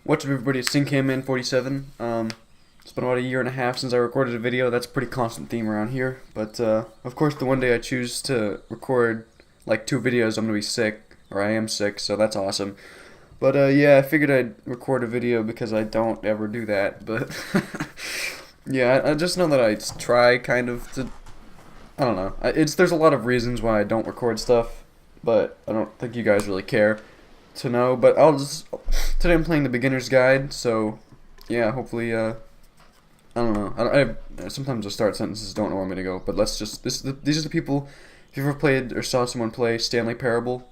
What's up, everybody? It's SingCamman47. It's been about a year and a half since I recorded a video. That's a pretty constant theme around here. But, of course, the one day I choose to record, like, 2 videos, I'm gonna be sick. Or I am sick, so that's awesome. But, yeah, I figured I'd record a video because I don't ever do that. But, yeah, I just know that I try, kind of, to... I don't know. There's a lot of reasons why I don't record stuff. But I don't think you guys really care to know. But today I'm playing the beginner's guide, so yeah, hopefully I don't know. Sometimes I start sentences don't know where I'm gonna go, but these are the people. If you ever played or saw someone play Stanley Parable,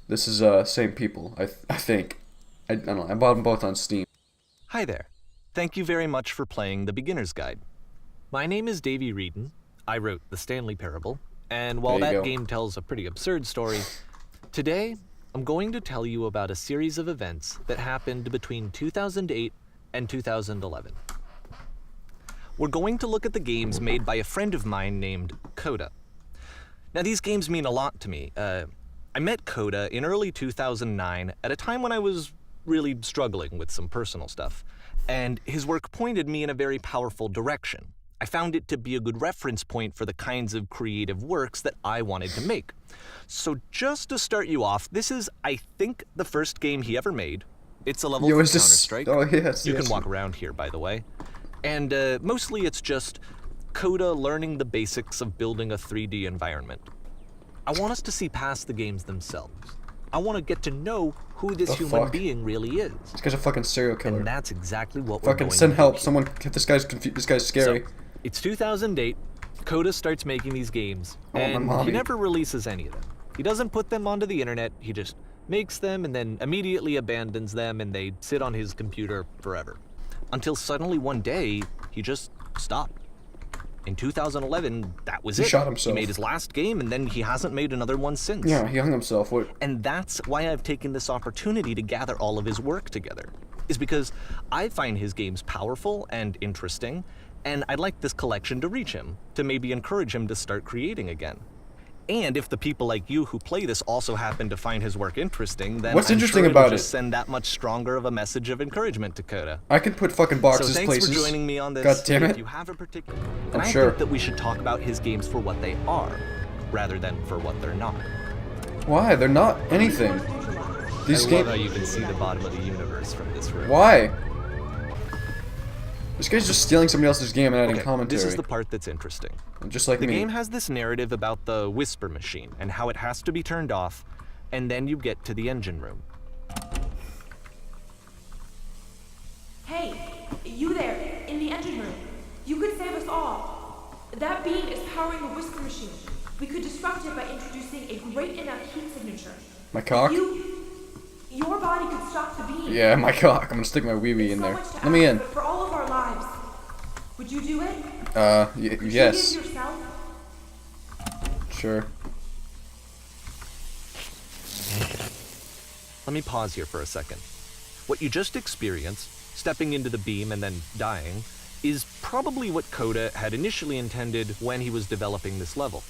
this is same people. I think. I don't know. I bought them both on Steam. Hi there. Thank you very much for playing the beginner's guide. My name is Davey Reedon. I wrote the Stanley Parable, and while that game tells a pretty absurd story, today I'm going to tell you about a series of events that happened between 2008 and 2011. We're going to look at the games made by a friend of mine named Coda. Now, these games mean a lot to me. I met Coda in early 2009 at a time when I was really struggling with some personal stuff, and his work pointed me in a very powerful direction. I found it to be a good reference point for the kinds of creative works that I wanted to make. So just to start you off, this is, I think, the first game he ever made. It's a level for Counter-Strike. Oh, yes, you can walk around here, by the way. And mostly it's just Coda learning the basics of building a 3D environment. I want us to see past the games themselves. I want to get to know who this human being really is. This guy's a fucking serial killer. And that's exactly what we're going to do. Send help. Someone, this guy's confused. This guy's scary. So, it's 2008. Coda starts making these games, and he never releases any of them. He doesn't put them onto the internet. He just makes them and then immediately abandons them, and they sit on his computer forever. Until suddenly one day, he just stopped. In 2011, that was it. He shot himself. He made his last game, and then he hasn't made another one since. Yeah, he hung himself. What? And that's why I've taken this opportunity to gather all of his work together, is because I find his games powerful and interesting, and I'd like this collection to reach him, to maybe encourage him to start creating again. And if the people like you who play this also happen to find his work interesting, then what's I'm interesting sure about it'll just send that much stronger of a message of encouragement to Coda. I could put fucking boxes so thanks places. for joining me on this. God damn it. If you have a particular, and I'm I sure. think that we should talk about his games for what they are, rather than for what they're not. Why? They're not anything. These I love how you can see the bottom of the universe from this room. Why? This guy's just stealing somebody else's game and adding commentary. This is the part that's interesting. Just like the me. game has this narrative about the whisper machine and how it has to be turned off, and then you get to the engine room. Hey, you there, in the engine room. You could save us all. That beam is powering the whisper machine. We could disrupt it by introducing a great enough heat signature. My cock? Your body could stop the beam. Yeah, my cock. I'm gonna stick my wee-wee in there. Let me in. But for all of our lives, would you do it? Yes. You give yourself? Sure. Let me pause here for a second. What you just experienced, stepping into the beam and then dying, is probably what Coda had initially intended when he was developing this level.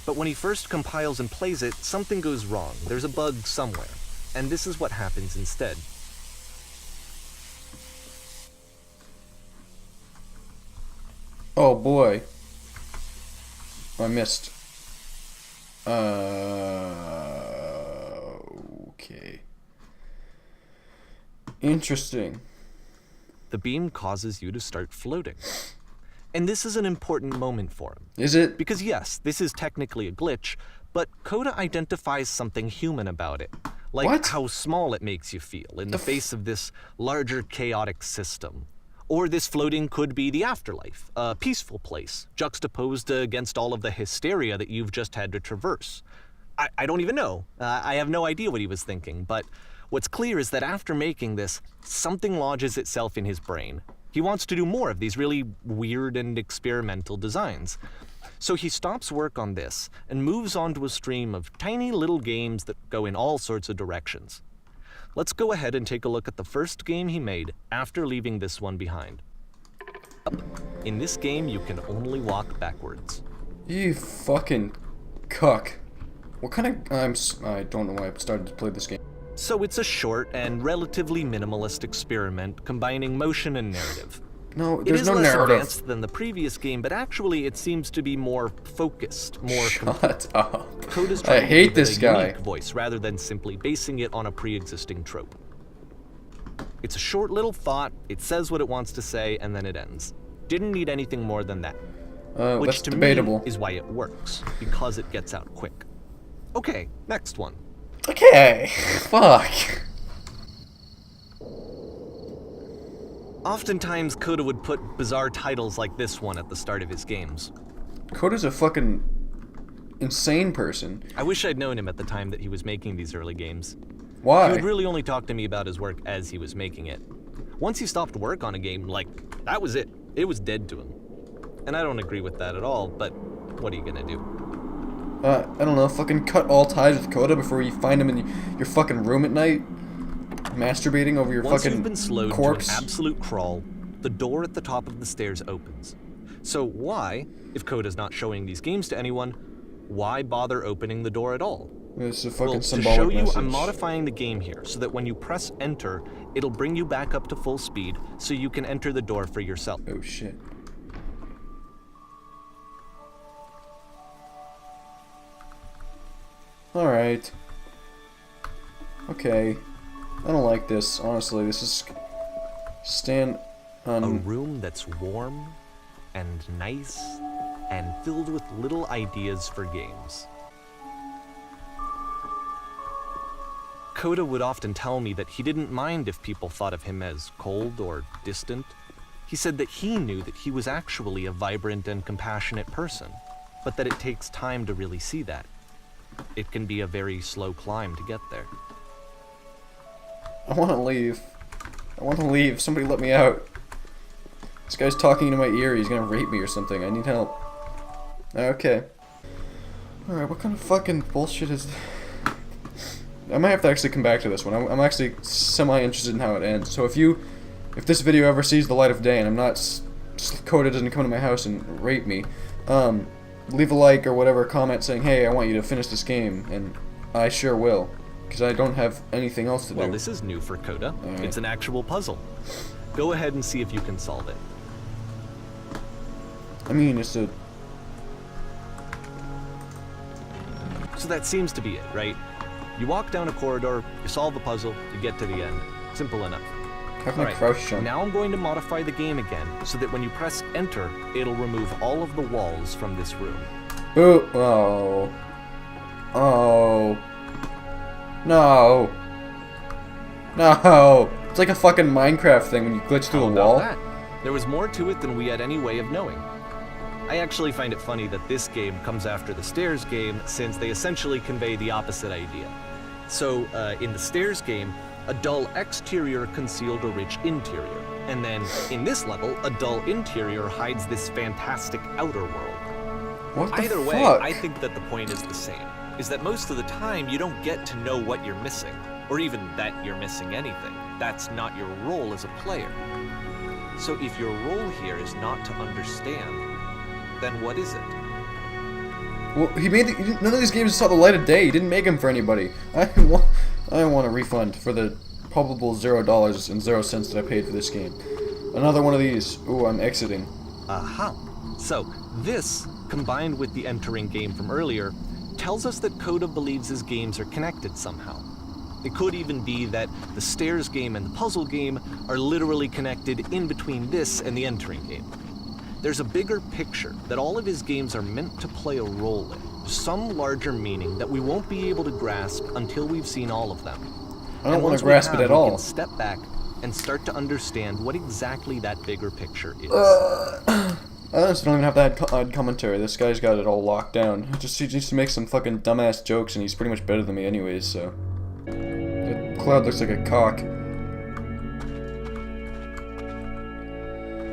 But when he first compiles and plays it, something goes wrong. There's a bug somewhere. And this is what happens instead. Oh boy. I missed. Okay. Interesting. The beam causes you to start floating. And this is an important moment for him. Is it? Because yes, this is technically a glitch, but Coda identifies something human about it. Like how small it makes you feel in the face of this larger chaotic system. Or this floating could be the afterlife, a peaceful place, juxtaposed against all of the hysteria that you've just had to traverse. I don't even know. I have no idea what he was thinking, but what's clear is that after making this, something lodges itself in his brain. He wants to do more of these really weird and experimental designs. So he stops work on this and moves on to a stream of tiny little games that go in all sorts of directions. Let's go ahead and take a look at the first game he made after leaving this one behind. In this game, you can only walk backwards. You fucking cuck. What kind of... I don't know why I started to play this game. So it's a short and relatively minimalist experiment combining motion and narrative. No, It there's is no less narrative. advanced than the previous game, but actually it seems to be more focused, more Shut up. Coda's I trying to hate give this it a guy. unique voice rather than simply basing it on a pre-existing trope. It's a short little thought, it says what it wants to say, and then it ends. Didn't need anything more than that. Which That's to debatable. me is why it works, because it gets out quick. Okay, next one. Okay. Fuck. Oftentimes, Coda would put bizarre titles like this one at the start of his games. Coda's a fucking insane person. I wish I'd known him at the time that he was making these early games. Why? He would really only talk to me about his work as he was making it. Once he stopped work on a game, like, that was it. It was dead to him. And I don't agree with that at all, but what are you gonna do? I don't know, fucking cut all ties with Coda before you find him in your fucking room at night, masturbating over your Once fucking you've been slowed corpse. to an absolute crawl, the door at the top of the stairs opens. So why, if Coda's not showing these games to anyone, why bother opening the door at all? It's a fucking Well, to symbolic show you, message. I'm modifying the game here so that when you press enter, it'll bring you back up to full speed so you can enter the door for yourself. Oh shit. Alright. Okay. I don't like this, honestly. This is... Stand A on... room that's warm and nice and filled with little ideas for games. Coda would often tell me that he didn't mind if people thought of him as cold or distant. He said that he knew that he was actually a vibrant and compassionate person, but that it takes time to really see that. It can be a very slow climb to get there. I want to leave. I want to leave. Somebody let me out. This guy's talking into my ear. He's gonna rape me or something. I need help. Okay. Alright, what kind of fucking bullshit is this? I might have to actually come back to this one. I'm actually semi-interested in how it ends. So if this video ever sees the light of day and I'm not... Coda doesn't come to my house and rape me, leave a like or whatever, comment saying, hey, I want you to finish this game, and I sure will. Because I don't have anything else to do. Well, this is new for Coda. Alright. It's an actual puzzle. Go ahead and see if you can solve it. I mean, it's a... So that seems to be it, right? You walk down a corridor, you solve the puzzle, you get to the end. Simple enough. How can I Alright, crouch jump? now I'm going to modify the game again, so that when you press enter, it'll remove all of the walls from this room. Boo! Oh. Oh. No. No. It's like a fucking Minecraft thing when you glitch through How a about wall. that? There was more to it than we had any way of knowing. I actually find it funny that this game comes after the Stairs game, since they essentially convey the opposite idea. So, in the Stairs game, a dull exterior concealed a rich interior. And then, in this level, a dull interior hides this fantastic outer world. What the Either fuck? way, I think that the point is the same, is that most of the time you don't get to know what you're missing, or even that you're missing anything. That's not your role as a player. So if your role here is not to understand, then what is it? Well, none of these games saw the light of day. He didn't make them for anybody. I want a refund for the probable $0.00 that I paid for this game. Another one of these. Ooh, I'm exiting. Aha. So, this, combined with the entering game from earlier, tells us that Coda believes his games are connected somehow. It could even be that the Stairs game and the puzzle game are literally connected in between this and the entering game. There's a bigger picture that all of his games are meant to play a role in, some larger meaning that we won't be able to grasp until we've seen all of them. I don't want to grasp it at We all. can step back and start to understand what exactly that bigger picture is. I honestly don't even have to add commentary. This guy's got it all locked down. He just makes some fucking dumbass jokes, and he's pretty much better than me anyways, so... The cloud looks like a cock.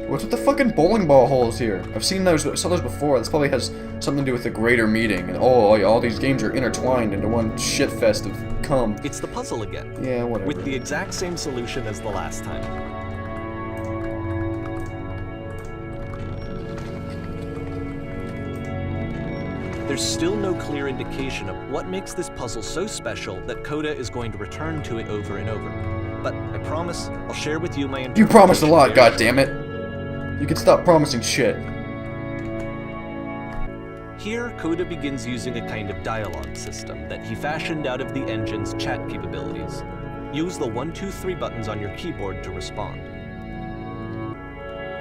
What's with the fucking bowling ball holes here? I've seen those, saw those before. This probably has something to do with the greater meaning. And all these games are intertwined into one shitfest of cum. It's the puzzle again. Yeah, whatever. With the exact same solution as the last time. there's still no clear indication of what makes this puzzle so special that Coda is going to return to it over and over. But I promise I'll share with you my You promised a lot, very goddammit. You can stop promising shit. Here, Coda begins using a kind of dialogue system that he fashioned out of the engine's chat capabilities. Use the 1, 2, 3 buttons on your keyboard to respond.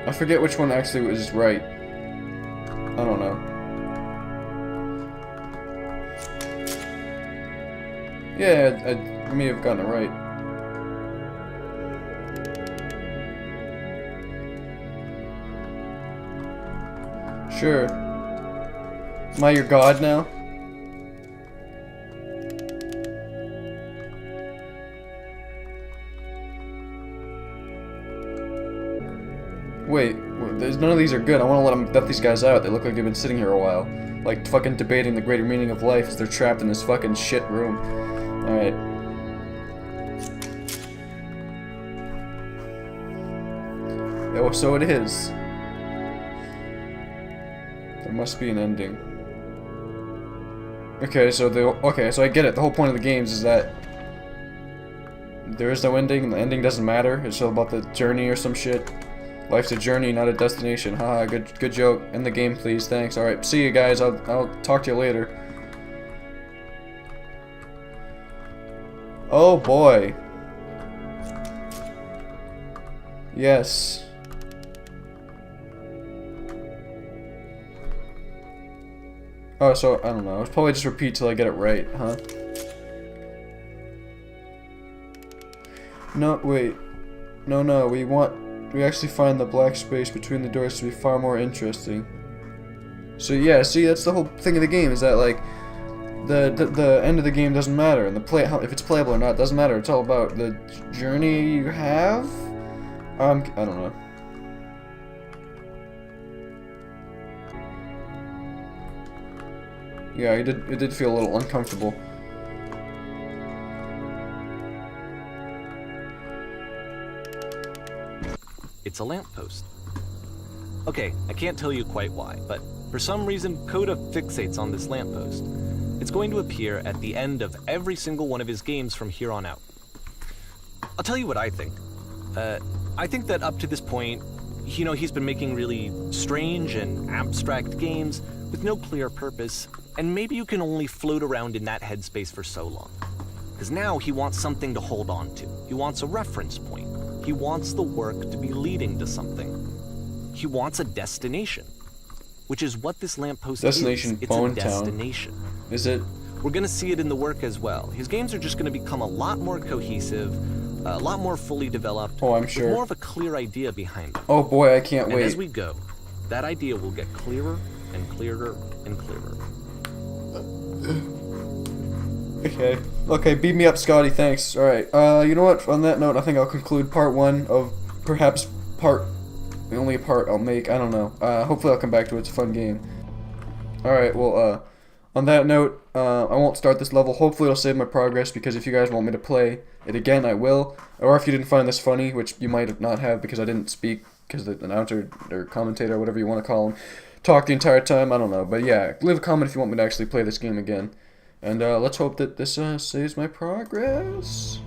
I forget which one actually was right. I don't know. Yeah, I may have gotten it right. Sure. Am I your god now? Wait, there's none of these are good. I want to let these guys out. They look like they've been sitting here a while. Like, fucking debating the greater meaning of life as they're trapped in this fucking shit room. Alright. Oh, so it is. There must be an ending. Okay, so I get it. The whole point of the games is that there is no ending, and the ending doesn't matter. It's all about the journey or some shit. Life's a journey, not a destination. Haha, good joke. End the game, please. Thanks. All right, see you guys. I'll talk to you later. Oh boy. Yes. Oh, so, I don't know. I'll probably just repeat till I get it right, huh? No, wait. No, we actually find the black space between the doors to be far more interesting. So yeah, see, that's the whole thing of the game, is that, like, the end of the game doesn't matter, and if it's playable or not doesn't matter. It's all about the journey you have? I don't know. Yeah, it did feel a little uncomfortable. It's a lamppost. Okay, I can't tell you quite why, but for some reason Coda fixates on this lamppost. It's going to appear at the end of every single one of his games from here on out. I'll tell you what I think. I think that up to this point, you know, he's been making really strange and abstract games with no clear purpose, and maybe you can only float around in that headspace for so long. Because now he wants something to hold on to. He wants a reference point. He wants the work to be leading to something. He wants a destination, which is what this lamppost is. It's Bone a destination. Town. Is it? We're going to see it in the work as well. His games are just going to become a lot more cohesive, a lot more fully developed. Oh, I'm sure. With more of a clear idea behind them. Oh boy, I can't wait. And as we go, that idea will get clearer and clearer and clearer. Okay, beat me up, Scotty, thanks. Alright, you know what, on that note, I think I'll conclude part 1 of perhaps the only part I'll make, I don't know. Hopefully I'll come back to it, it's a fun game. Alright, well, on that note, I won't start this level. Hopefully it'll save my progress, because if you guys want me to play it again, I will. Or if you didn't find this funny, which you might not have because I didn't speak, because the announcer, or commentator, or whatever you want to call him, talked the entire time, I don't know. But yeah, leave a comment if you want me to actually play this game again. And let's hope that this saves my progress.